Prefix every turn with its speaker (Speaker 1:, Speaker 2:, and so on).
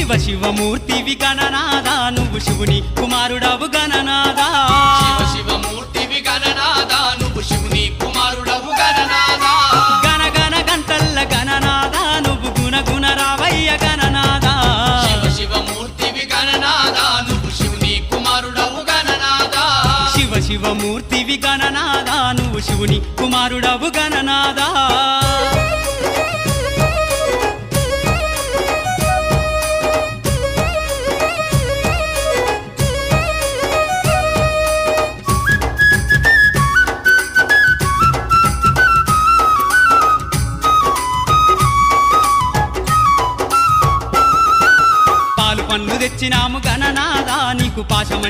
Speaker 1: శివ శివమూర్తివి గణనాదా నువ్వు శివుని కుమారుడవు గణనాదా
Speaker 2: శివ శివమూర్తివి గణనాదా నువ్వు శివుని కుమారుడవు గణనాదా
Speaker 1: గణ గణ గంటల్ల గణనాదా నువ్వు గుణ గుణ రావయ్య గణనాదా
Speaker 2: శివ శివమూర్తివి గణనాదా నువ్వు శివుని కుమారుడవు గణనాదా
Speaker 1: శివ శివమూర్తివి గణనాదా నువ్వు శివుని కుమారుడవు గణనాదా పాలు పండ్లు తెచ్చినాము గణనాదా నీకు పాశమ